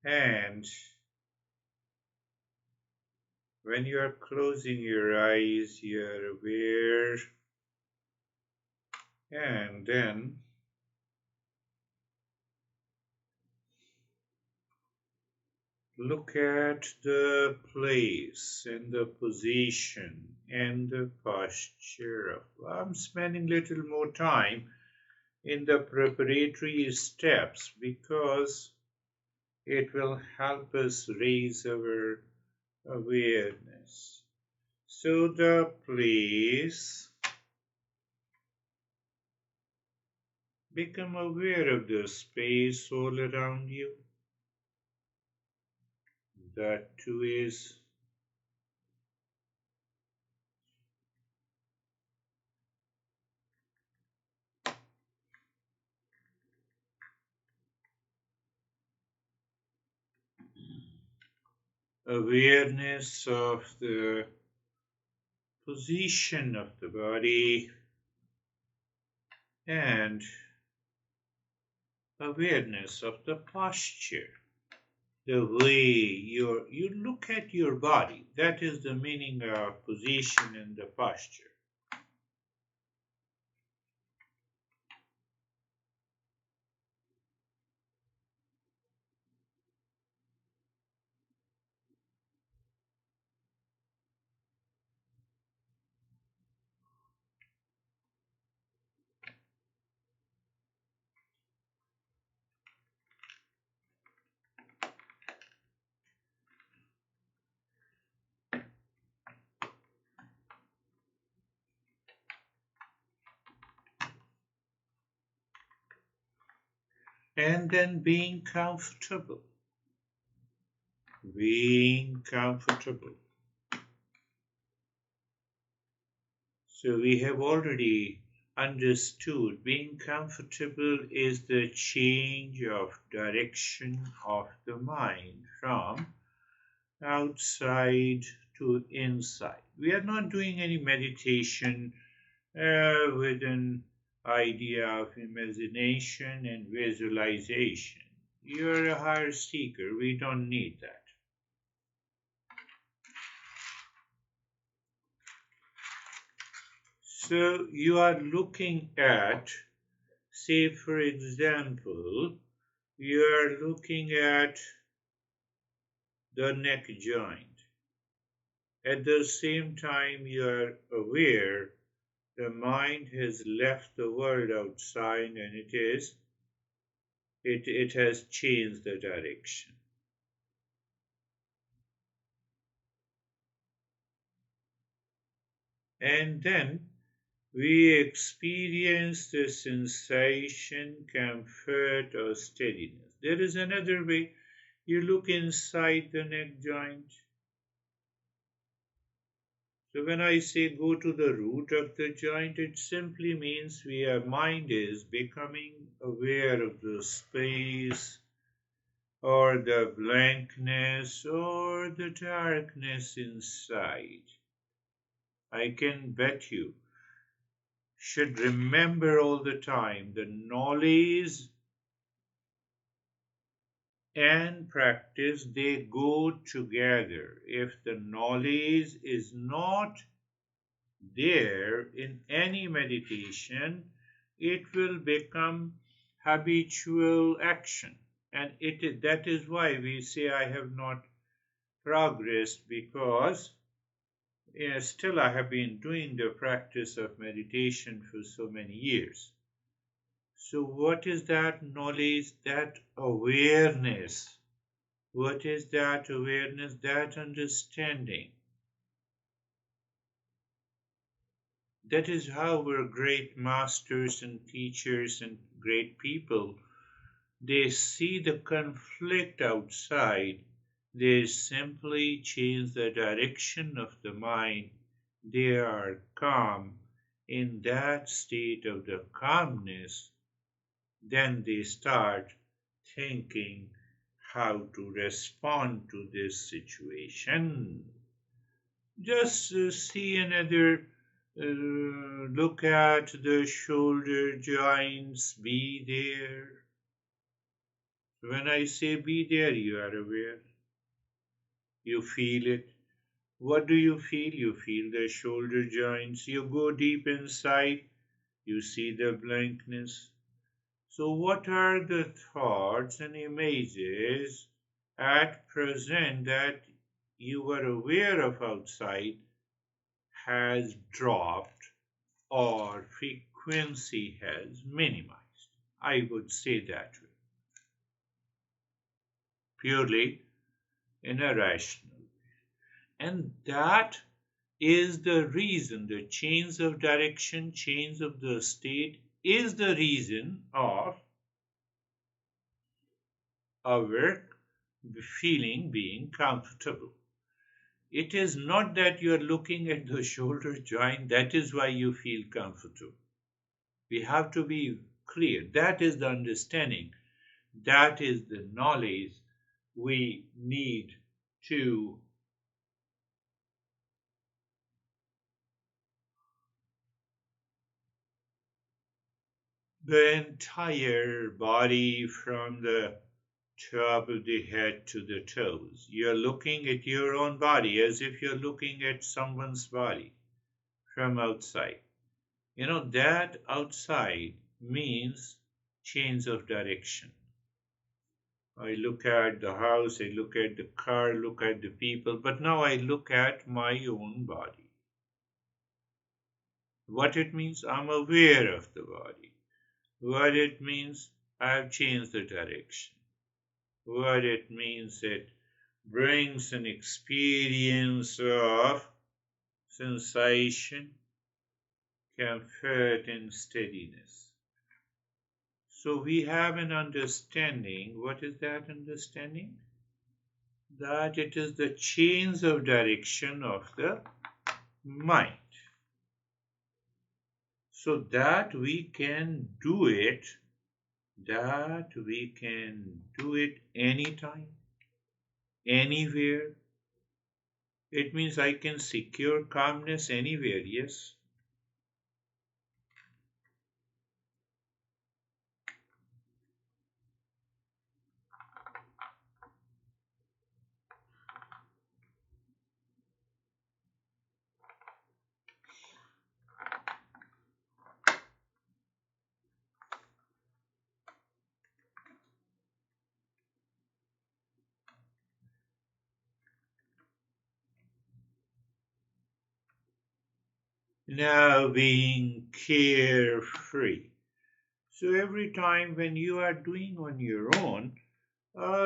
And when you are closing your eyes, you are aware, and then look at the place and the position and the posture of. I'm spending little more time in the preparatory steps because it will help us raise our awareness. So the place, become aware of the space all around you. That too is awareness of the position of the body and awareness of the posture. The way you look at your body, that is the meaning of position and the posture. And then being comfortable. Being comfortable. So we have already understood being comfortable is the change of direction of the mind from outside to inside. We are not doing any meditation with an idea of imagination and visualization. You're a higher seeker. We don't need that. So you are looking at, say for example, you are looking at the neck joint. At the same time, you are aware the mind has left the world outside and it has changed the direction. And then we experience the sensation, comfort, or steadiness. There is another way. You look inside the neck joint. So when I say go to the root of the joint, it simply means our mind is becoming aware of the space or the blankness or the darkness inside. I can bet you should remember all the time the knowledge and practice, they go together. If the knowledge is not there in any meditation, it will become habitual action. And that is why we say I have not progressed, because still I have been doing the practice of meditation for so many years. So what is that knowledge, that awareness? What is that awareness, that understanding? That is how our great masters and teachers and great people, they see the conflict outside. They simply change the direction of the mind. They are calm. In that state of the calmness, then they start thinking how to respond to this situation. Just see another look at the shoulder joints, be there. When I say be there, you are aware. You feel it. What do you feel? You feel the shoulder joints. You go deep inside. You see the blankness. So, what are the thoughts and images at present that you were aware of outside has dropped or frequency has minimized? I would say that way, purely in a rational. And that is the reason the change of direction, change of the state is the reason of our feeling being comfortable. It is not that you are looking at the shoulder joint, that is why you feel comfortable. We have to be clear. That is the understanding. That is the knowledge we need to the entire body from the top of the head to the toes. You're looking at your own body as if you're looking at someone's body from outside. That outside means change of direction. I look at the house, I look at the car, look at the people, but now I look at my own body. What it means, I'm aware of the body. What it means, I've changed the direction. What it means, it brings an experience of sensation, comfort, and steadiness. So we have an understanding. What is that understanding? That it is the change of direction of the mind. So that we can do it, anytime, anywhere. It means I can secure calmness anywhere, yes. Now being carefree. So every time when you are doing on your own,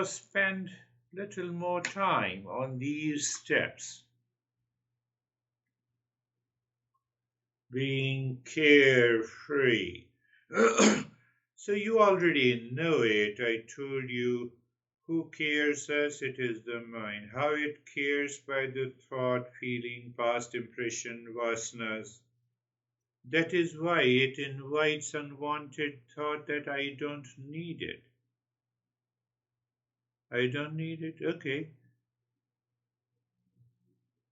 spend little more time on these steps. Being carefree. So you already know it. I told you who cares us? It is the mind. How it cares by the thought, feeling, past impression, vasanas. That is why it invites unwanted thought that I don't need it. I don't need it. Okay.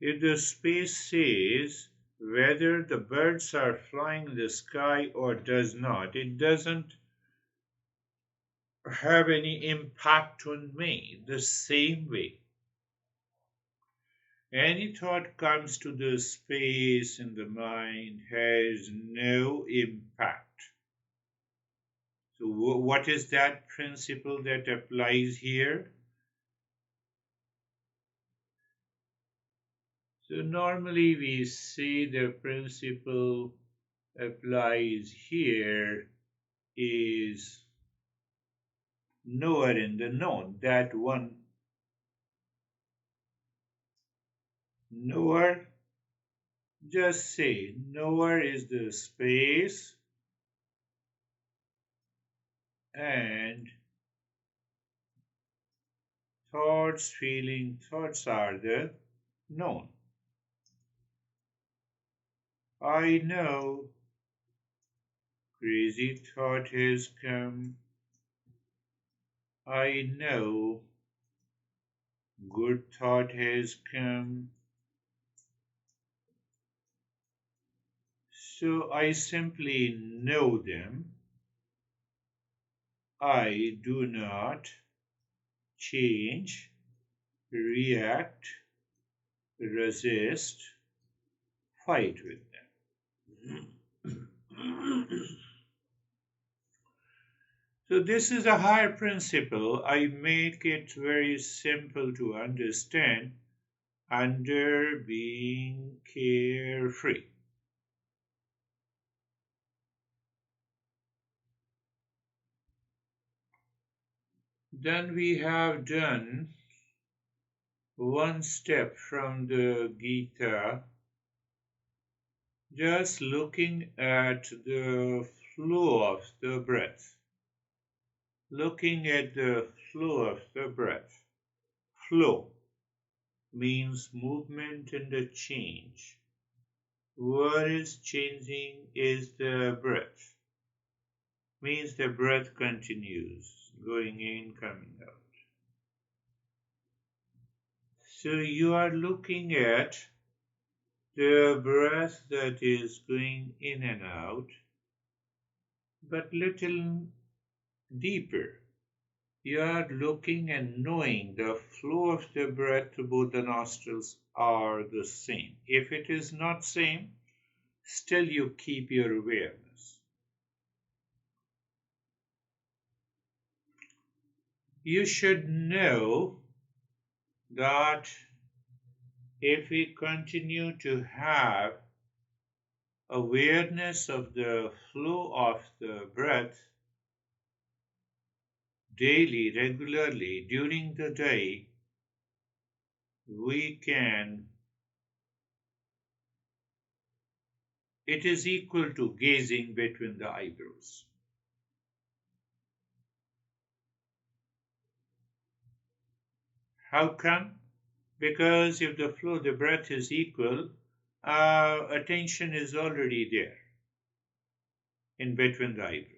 If the space says whether the birds are flying in the sky or does not, it doesn't have any impact on me the same way. Any thought comes to the space in the mind has no impact. So, what is that principle that applies here? So, normally we say the principle applies here is knower in the known, that one knower, just say knower is the space and thoughts are the known. I know crazy thought has come. I know good thought has come. So I simply know them. I do not change, react, resist, fight with them. So this is a higher principle. I make it very simple to understand under being carefree. Then we have done one step from the Gita, just looking at the flow of the breath. Looking at the flow of the breath. Flow means movement and a change. What is changing is the breath. Means the breath continues, going in, coming out. So you are looking at the breath that is going in and out, but little deeper. You are looking and knowing the flow of the breath to both the nostrils are the same. If it is not same, still you keep your awareness. You should know that if we continue to have awareness of the flow of the breath daily, regularly, during the day, it is equal to gazing between the eyebrows. How come? Because if the flow, the breath is equal, attention is already there in between the eyebrows.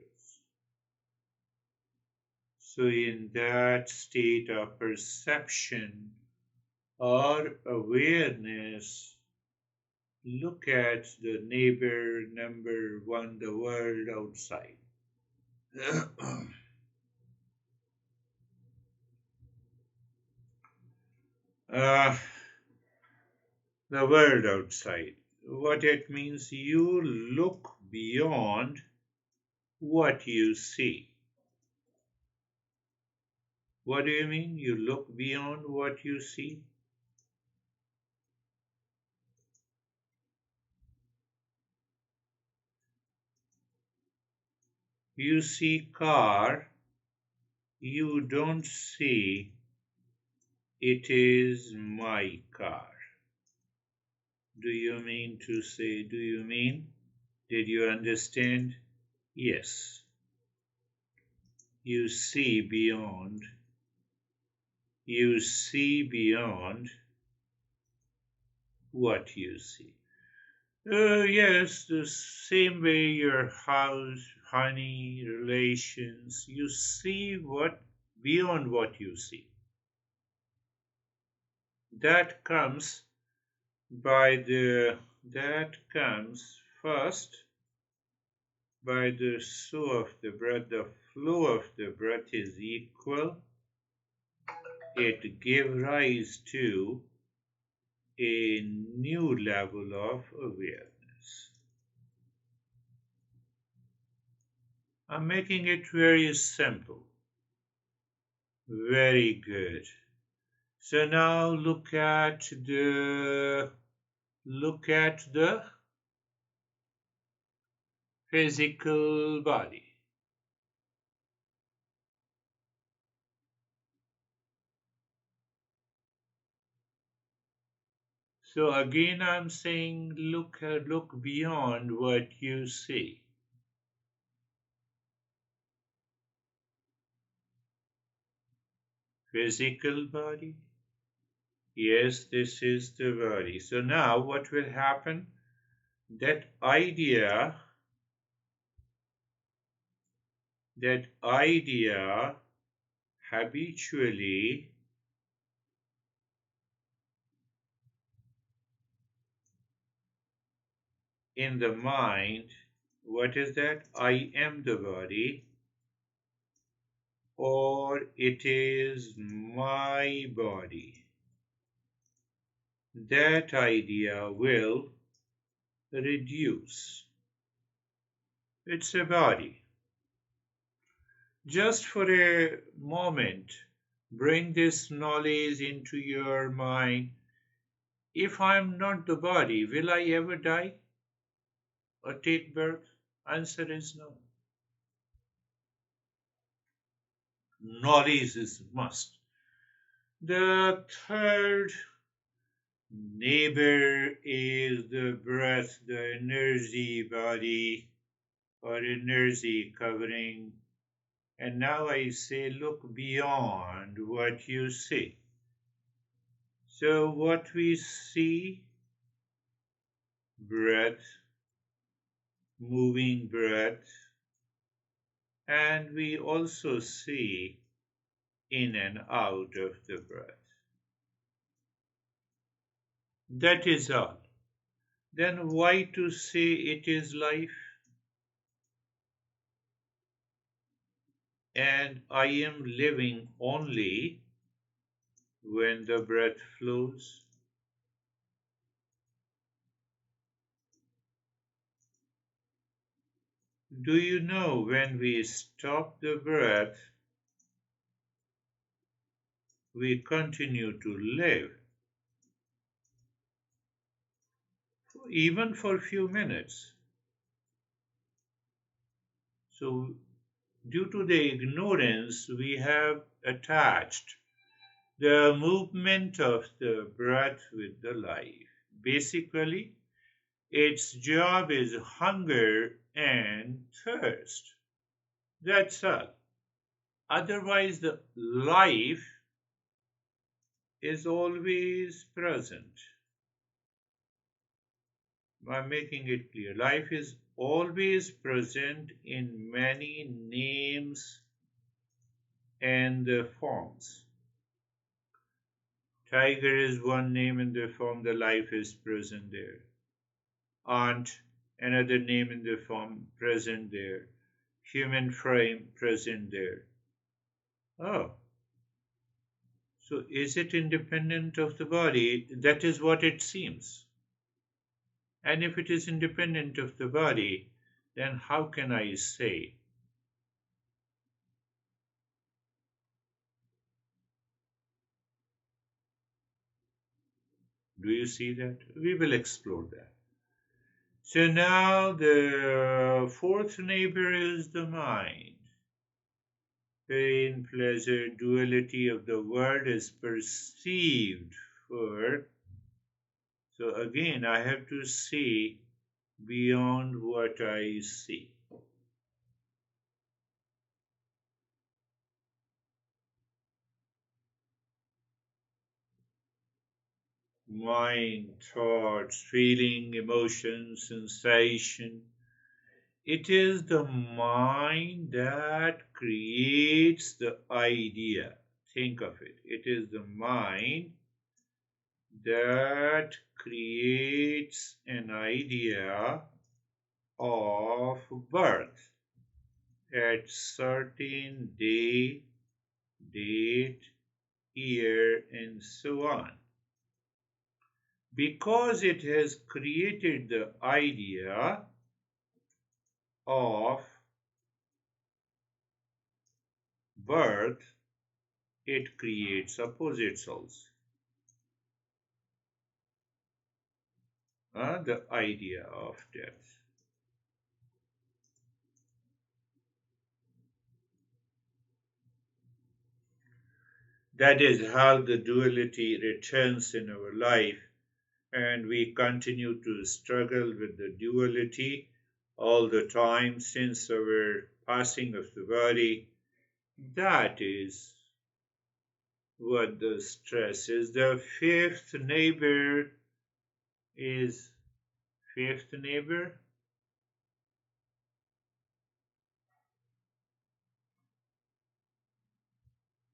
So in that state of perception or awareness, look at the neighbor number one, the world outside. uh, the world outside. What it means, you look beyond what you see. What do you mean? You look beyond what you see? You see car, you don't see it is my car. Do you mean to say, do you mean? Did you understand? Yes. You see beyond. You see beyond what you see. Yes, the same way your house, honey, relations, you see what beyond what you see. That comes first by the flow of the breath. The flow of the breath is equal. It gives rise to a new level of awareness. I'm making it very simple. Very good. So now look at the physical body. So again I'm saying look beyond what you see. Physical body. Yes, this is the body. So now what will happen? That idea habitually in the mind, what is that? I am the body. or it is my body. That idea will reduce. It's a body. Just for a moment, bring this knowledge into your mind. If I'm not the body, will I ever die or take birth? Answer is no. Knowledge is a must. The third neighbor is the breath, the energy body or energy covering. And now I say, look beyond what you see. So, what we see, breath, moving breath, and we also see in and out of the breath. That is all. Then why to say it is life? And I am living only when the breath flows. Do you know when we stop the breath, we continue to live, even for a few minutes? So, due to the ignorance, we have attached the movement of the breath with the life. Basically, its job is hunger and thirst. That's all. Otherwise, the life is always present. I'm making it clear. Life is always present in many names and forms. Tiger is one name in the form, the life is present there. Ant, another name in the form, present there. Human frame, present there. Oh, so is it independent of the body? That is what it seems. And if it is independent of the body, then how can I say? Do you see that? We will explore that. So now the fourth neighbor is the mind. Pain, pleasure, duality of the world is perceived for. So again, I have to see beyond what I see. Mind, thoughts, feeling, emotion, sensation. It is the mind that creates the idea. Think of it. It is the mind that creates an idea of birth at certain day, date, year, and so on. Because it has created the idea of birth, it creates opposites also. The idea of death. That is how the duality returns in our life, and we continue to struggle with the duality all the time since our passing of the body. That is what the stress is. The fifth neighbor is fifth neighbor.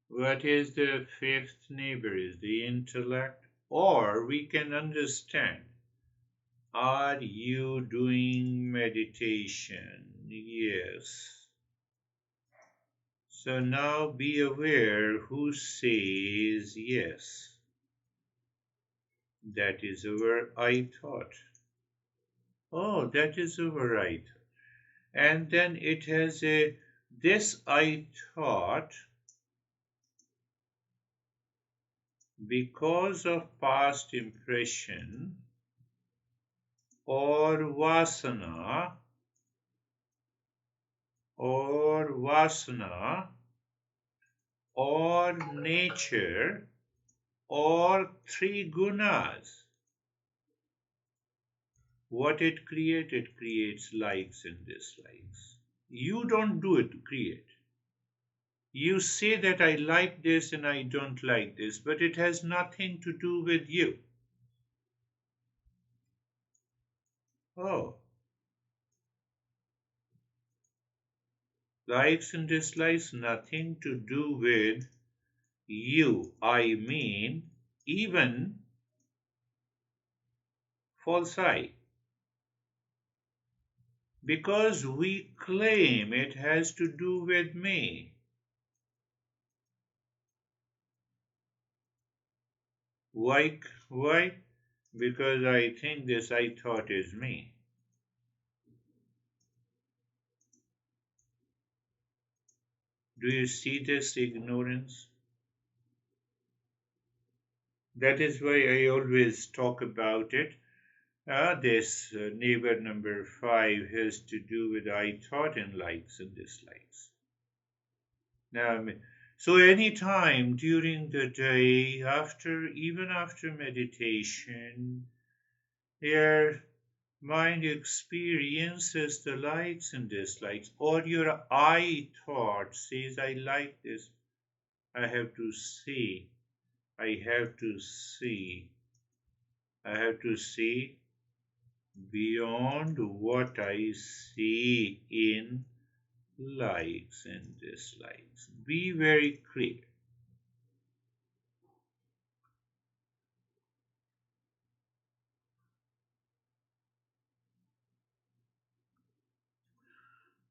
What is the fifth neighbor? Is the intellect, or we can understand. Are you doing meditation? Yes. So now be aware who says yes. That is our I thought. Oh, that is our I thought. And then it has a this I thought because of past impression or vasana or nature or three gunas. What it creates likes and dislikes. You don't do it to create. You say that I like this and I don't like this, but it has nothing to do with you. Oh, likes and dislikes, nothing to do with you. I mean, even false I. Because we claim it has to do with me. Why? Why? Because I think this I thought is me. Do you see this ignorance? That is why I always talk about it. This neighbor number 5 has to do with I thought and likes and dislikes. Now, so any time during the day, even after meditation, your mind experiences the likes and dislikes, or your I thought says, I like this. I have to see. I have to see. I have to see beyond what I see in likes and dislikes. Be very clear.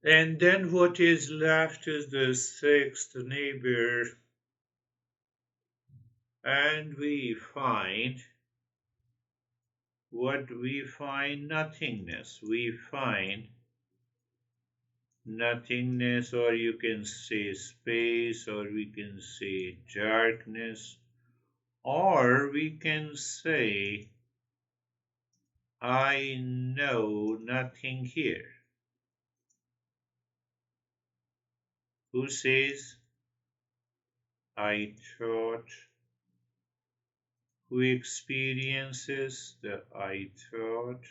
And then what is left is the sixth neighbor, and we find what we find nothingness. We find nothingness, or you can say space, or we can say darkness, or we can say I know nothing here. Who says I thought? Who experiences the I thought?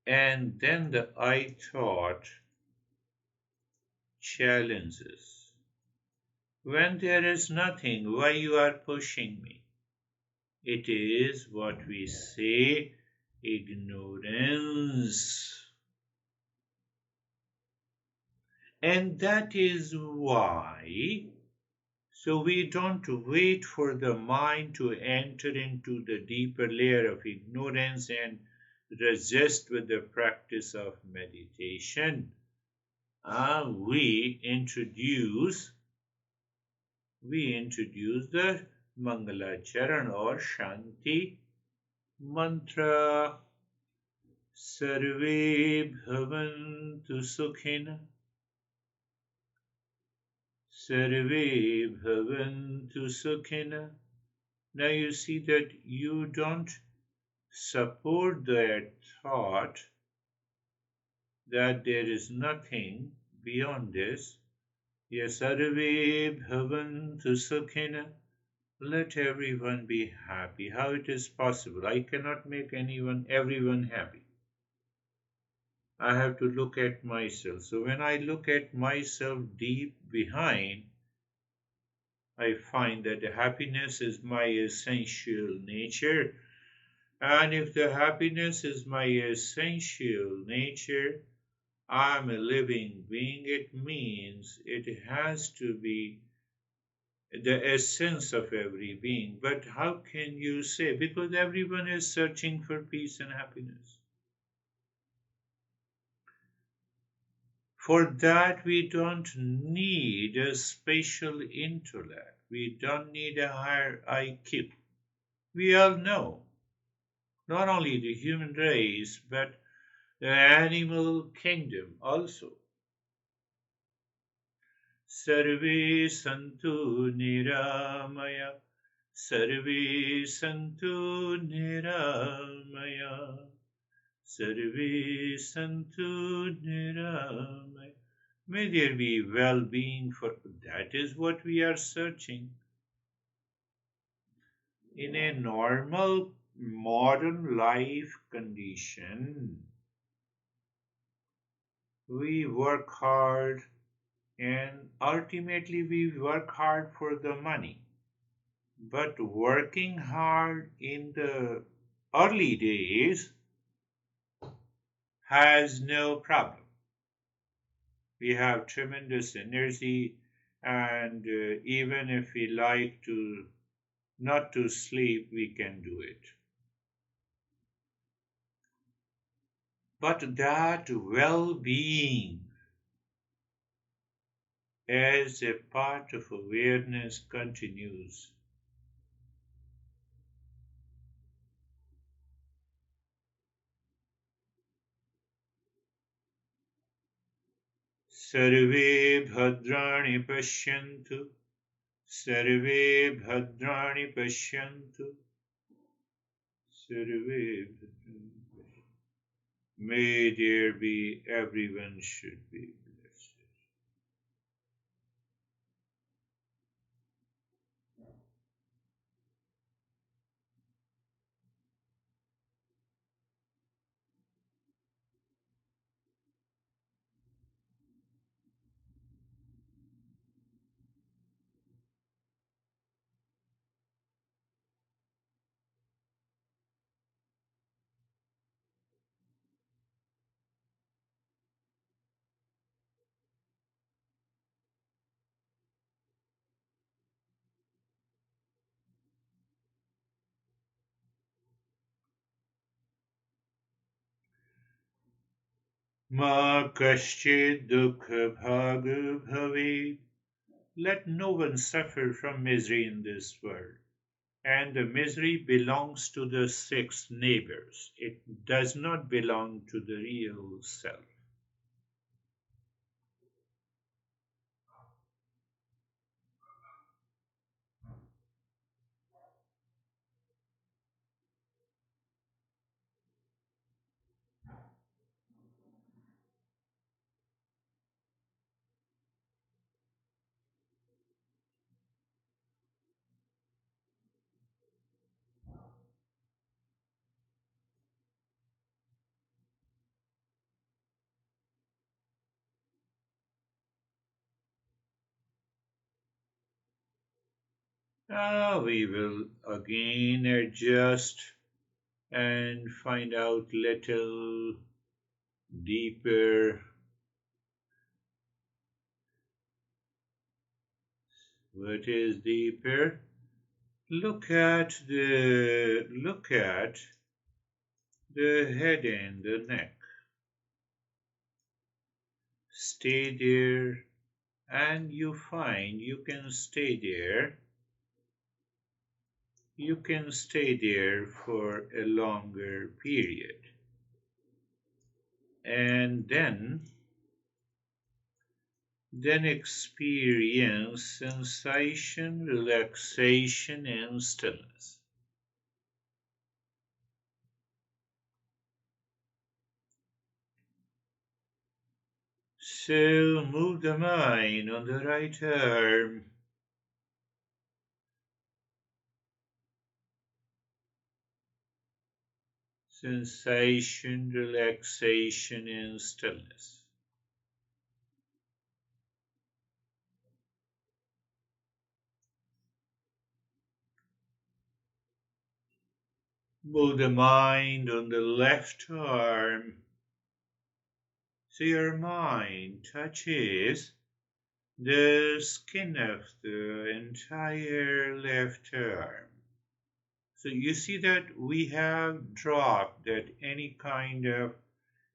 And then the I thought challenges. When there is nothing, why you are pushing me? It is what we say ignorance. And that is why, so we don't wait for the mind to enter into the deeper layer of ignorance and resist with the practice of meditation. We introduce the Mangala Charan or Shanti mantra. Sarve bhavantu sukhina. Sarve bhavantu sukhina. Now you see that you don't support that thought that there is nothing beyond this. Yes, sarve bhavantu sukhina. Let everyone be happy. How it is possible? I cannot make everyone happy. I have to look at myself. So when I look at myself deep behind, I find that the happiness is my essential nature. And if the happiness is my essential nature, I'm a living being. It means it has to be the essence of every being. But how can you say? Because everyone is searching for peace and happiness. For that, we don't need a special intellect. We don't need a higher IQ. We all know, not only the human race, but the animal kingdom also. Sarve santu niramaya, sarve santu niramaya, sarve santu niramaya. May there be well-being, for that is what we are searching. In a normal modern life condition, we work hard and ultimately we work hard for the money. But working hard in the early days has no problem. We have tremendous energy, and even if we like to not to sleep, we can do it. But that well being as a part of awareness continues. Sarve bhadrani pashyantu, sarve bhadrani pashyantu, sarve bhadrani pashyantu. May there be, everyone should be blessed. Ma kaschid dukha bhaga bhavet. Let no one suffer from misery in this world. And the misery belongs to the six neighbors. It does not belong to the real self. We will again adjust and find out little deeper. What is deeper? Look at the head and the neck. Stay there, and you find you can stay there. You can stay there for a longer period. And then experience sensation, relaxation, and stillness. So move the mind on the right arm. Sensation, relaxation, and stillness. Move the mind on the left arm. So your mind touches the skin of the entire left arm. So you see that we have dropped that any kind of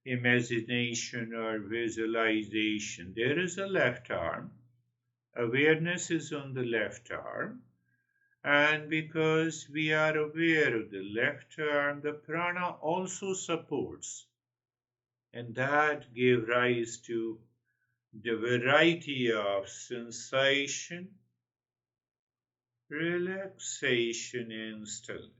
imagination or visualization. There is a left arm. Awareness is on the left arm. And because we are aware of the left arm, the prana also supports. And that gave rise to the variety of sensation, relaxation, and stillness.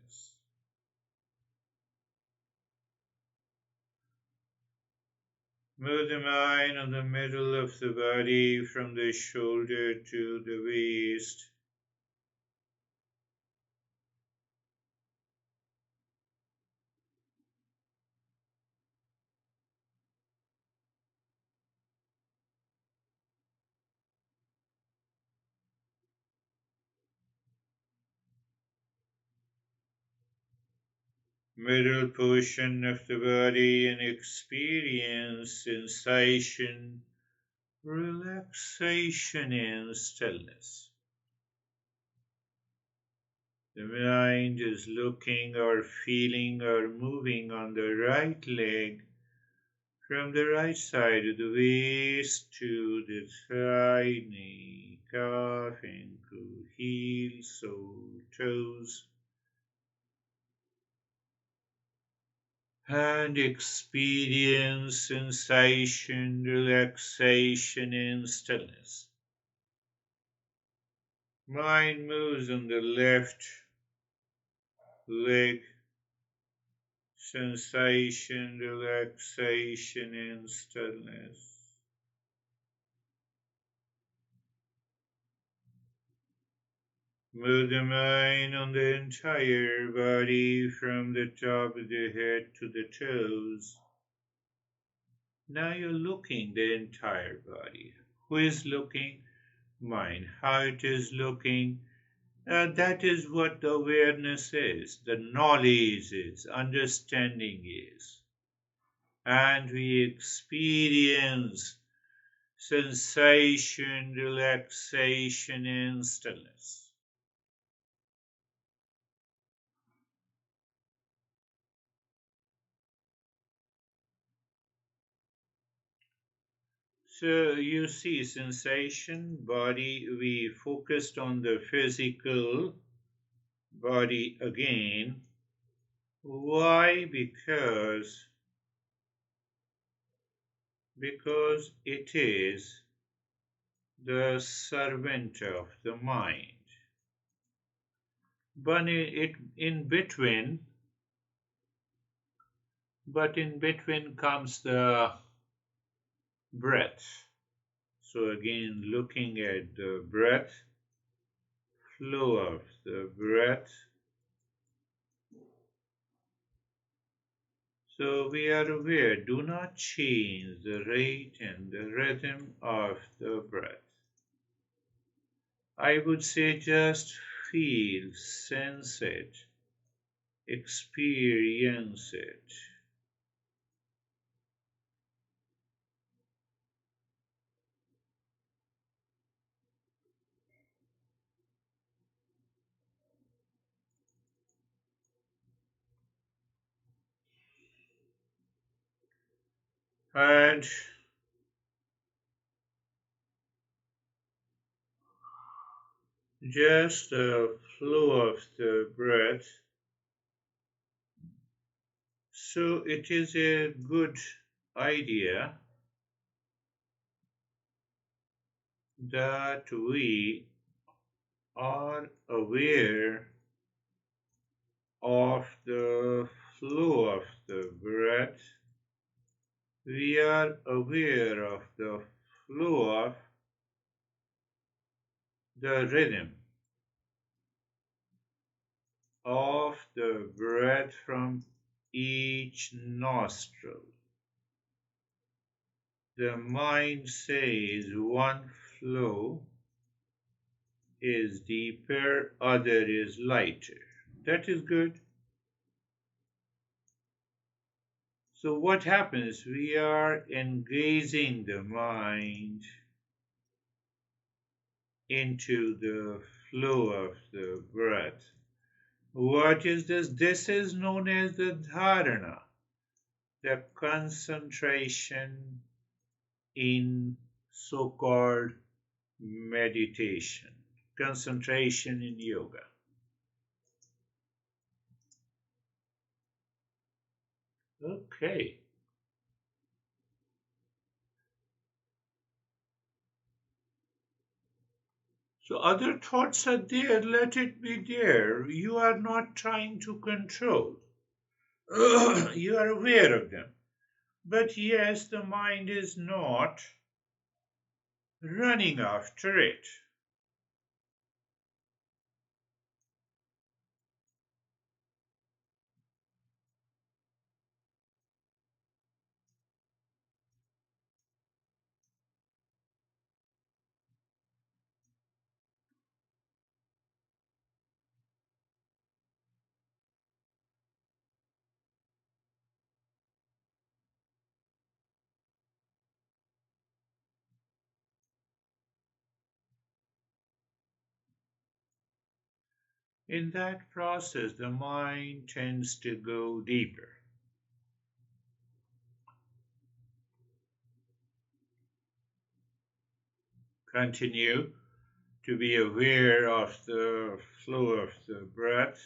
Move the mind on the middle of the body from the shoulder to the waist. Middle portion of the body and experience sensation, relaxation, and stillness. The mind is looking or feeling or moving on the right leg from the right side of the waist to the thigh, knee, calf, ankle, heel, sole, toes, and experience sensation, relaxation, and stillness. Mind moves on the left leg, sensation, relaxation, and stillness. Move the mind on the entire body from the top of the head to the toes. Now you're looking the entire body. Who is looking? Mind. How it is looking? That is what the awareness is, the knowledge is, understanding is. And we experience sensation, relaxation, and stillness. So you see sensation, body, we focused on the physical body again. Why? Because it is the servant of the mind. But in between comes the breath. So again, looking at the breath, flow of the breath. So we are aware, do not change the rate and the rhythm of the breath. I would say just feel, sense it, experience it. And just the flow of the breath. So it is a good idea that we are aware of the flow of the breath. We are aware of the flow of the rhythm of the breath from each nostril. The mind says one flow is deeper, other is lighter. That is good. So what happens? We are engaging the mind into the flow of the breath. What is this? This is known as the dharana. the concentration in so-called meditation, concentration in yoga. Okay. So other thoughts are there, let it be there. You are not trying to control. You are aware of them. But yes, the mind is not running after it. In that process, the mind tends to go deeper. Continue to be aware of the flow of the breath.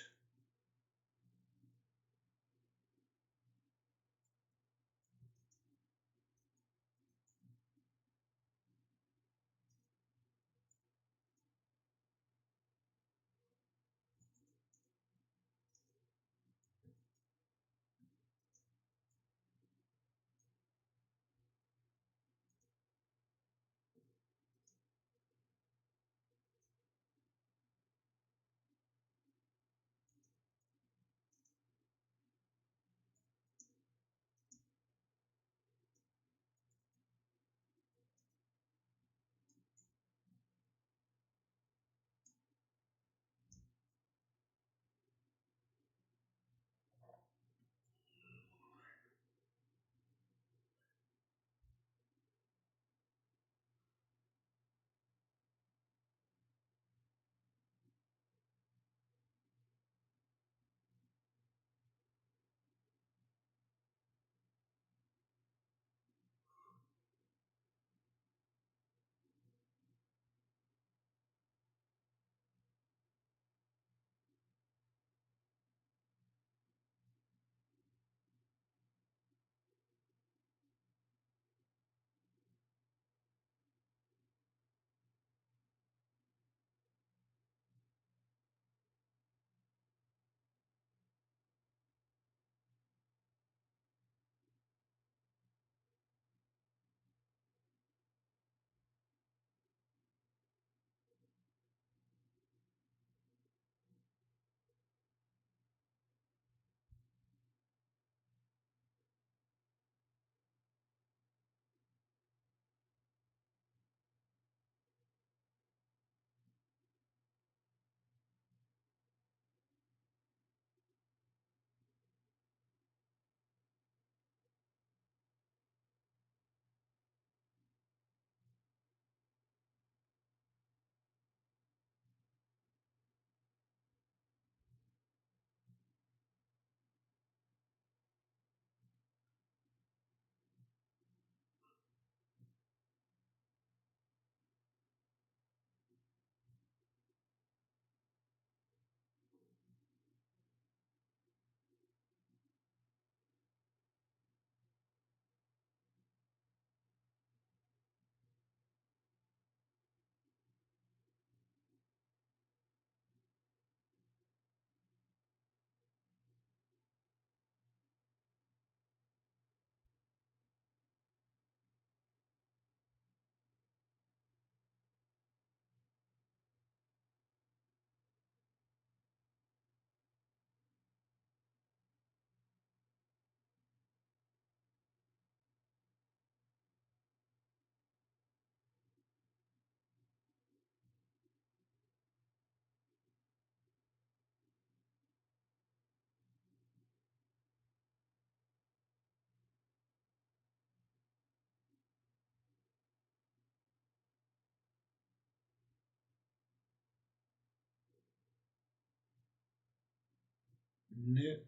N-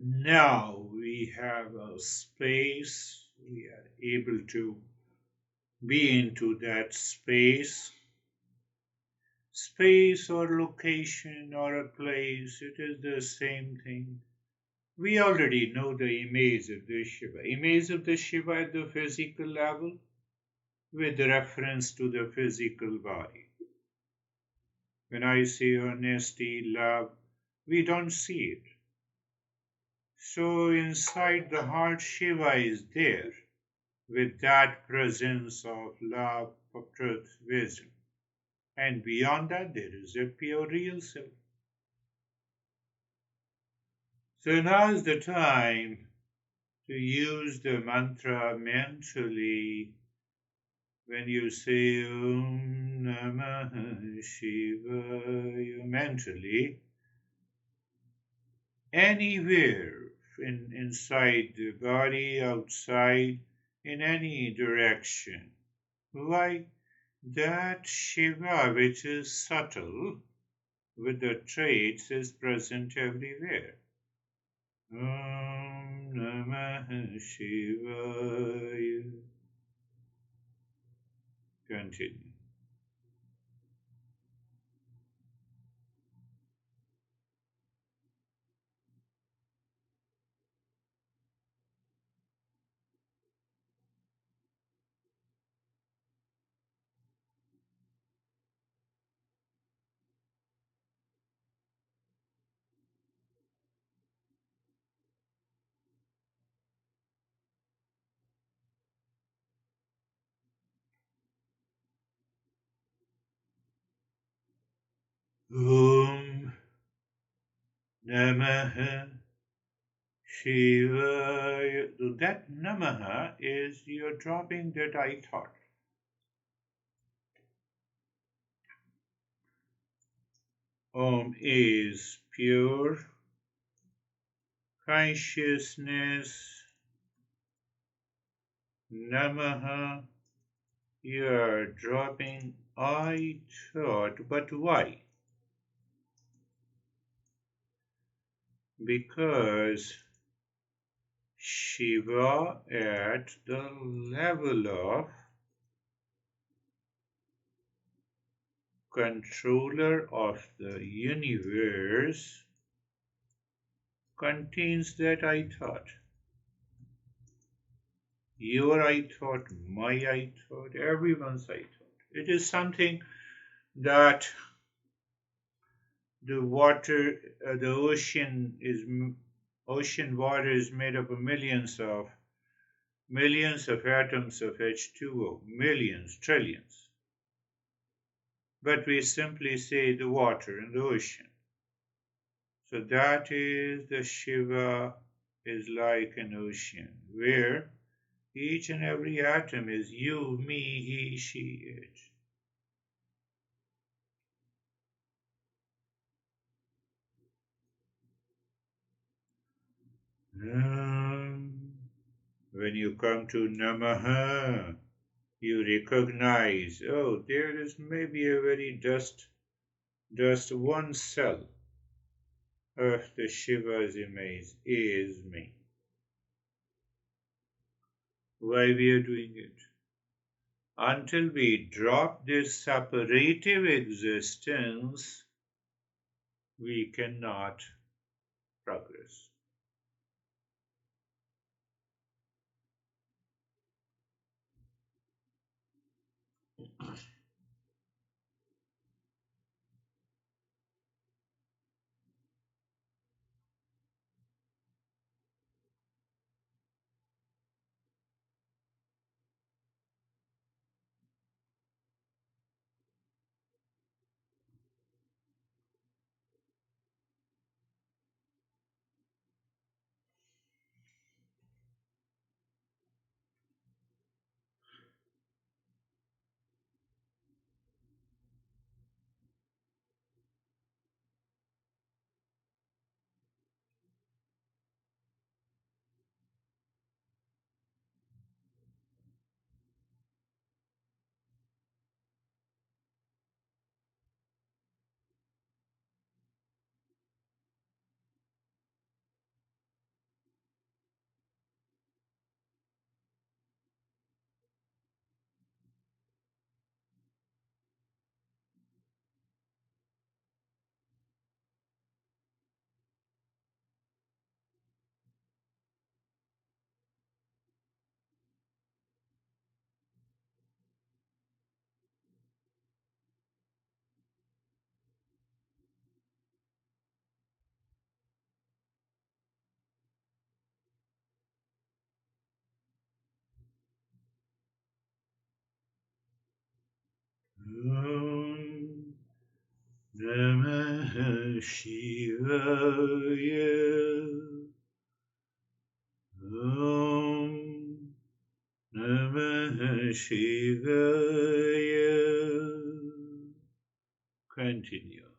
Now we have a space, we are able to be into that space. Space or location or a place, it is the same thing. We already know the image of the Shiva. Image of the Shiva at the physical level with reference to the physical body. When I say honesty, love, we don't see it. So inside the heart, Shiva is there with that presence of love, of truth, wisdom. And beyond that, there is a pure real self. So now is the time to use the mantra mentally. When you say Om Namah Shivaya mentally, anywhere inside the body, outside, in any direction. Why? That Shiva, which is subtle with the traits, is present everywhere. Om Namah Shivaya. Continue. Om Namah Shivaya. So that Namaha is you're dropping that I thought. Om is pure consciousness. Namaha, you are dropping I thought. But why? Because Shiva at the level of controller of the universe contains that I thought. Your I thought, my I thought, everyone's I thought. It is something that the water, the ocean water is made up of millions of atoms of H2O, millions, trillions. But we simply say the water in the ocean. So that is the Shiva is like an ocean where each and every atom is you, me, he, she, it. When you come to Namaha, you recognize, oh, there is maybe a very just one cell of the Shiva's image is me. Why we are doing it? Until we drop this separative existence, we cannot progress. Om Namah Shivaya. Om Namah Shivaya. Continue.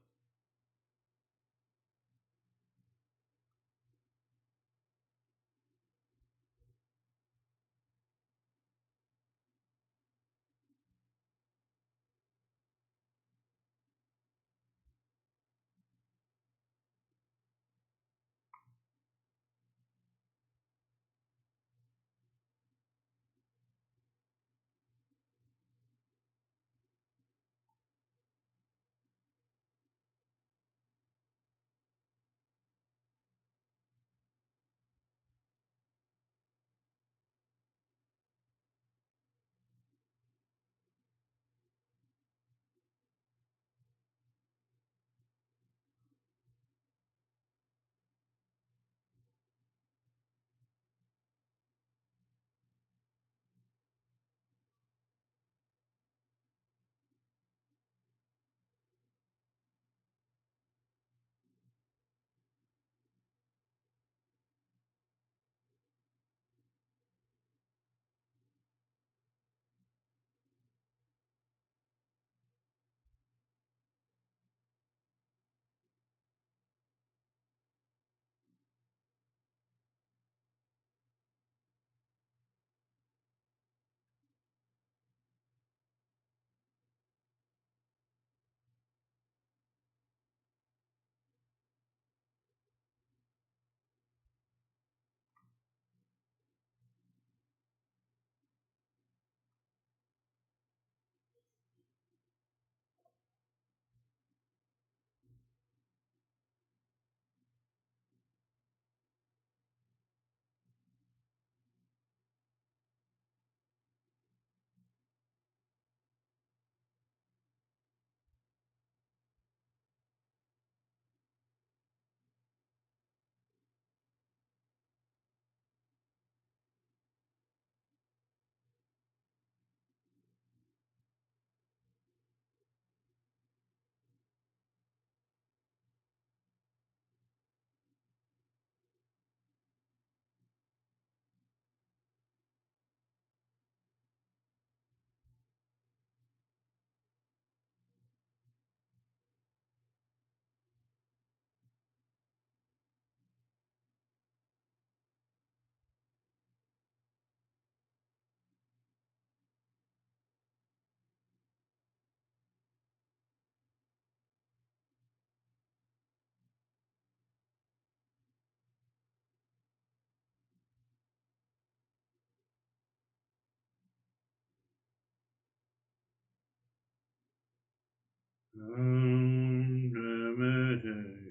Om Namah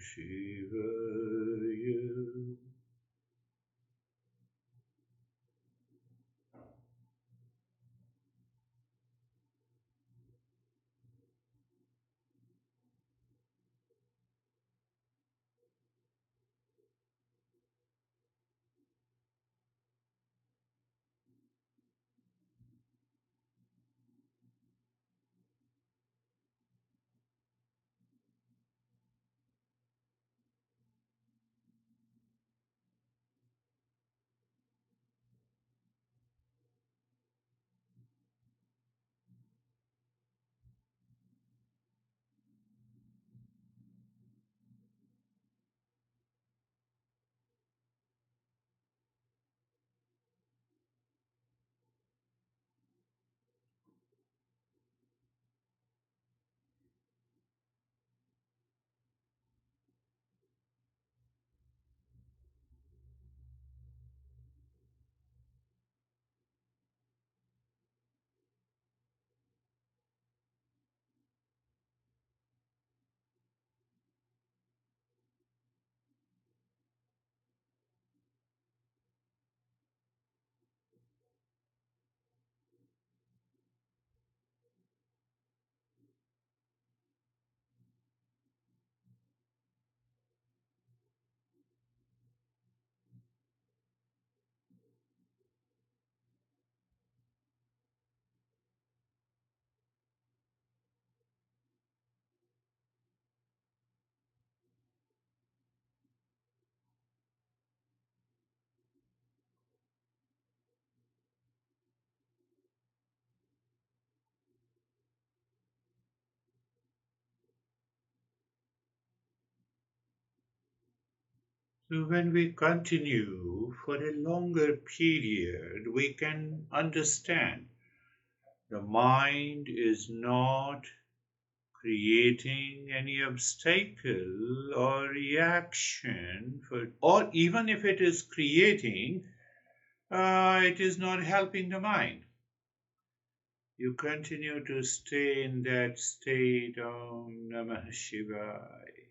Shivaya. So when we continue for a longer period, we can understand the mind is not creating any obstacle or reaction for, or even if it is creating, it is not helping the mind. You continue to stay in that state. Om Namah Shivaya.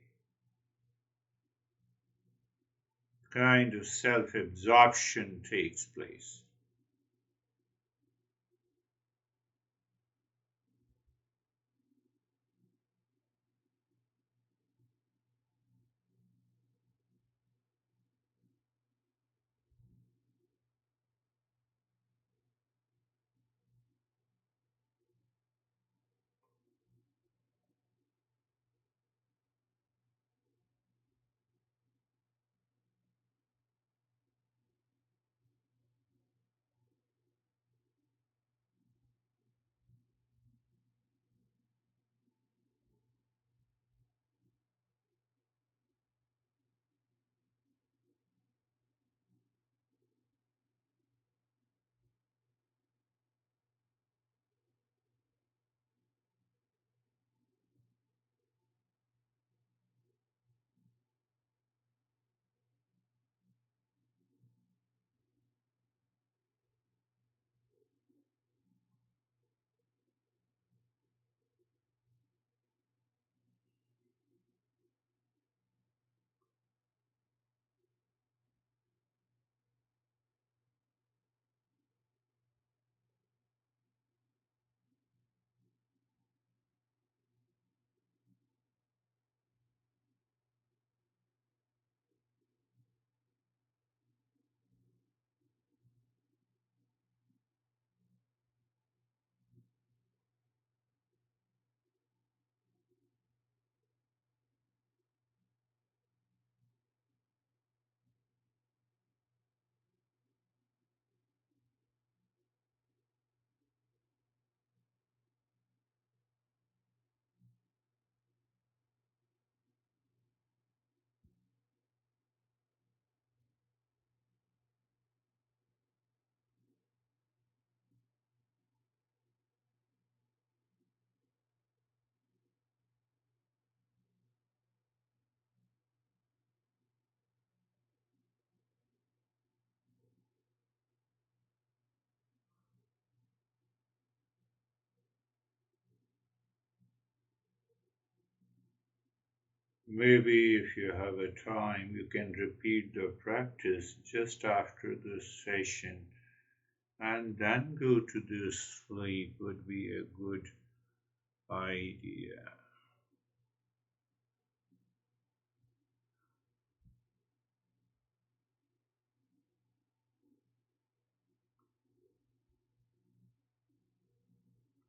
Kind of self absorption takes place. Maybe if you have a time, you can repeat the practice just after this session and then go to the sleep would be a good idea.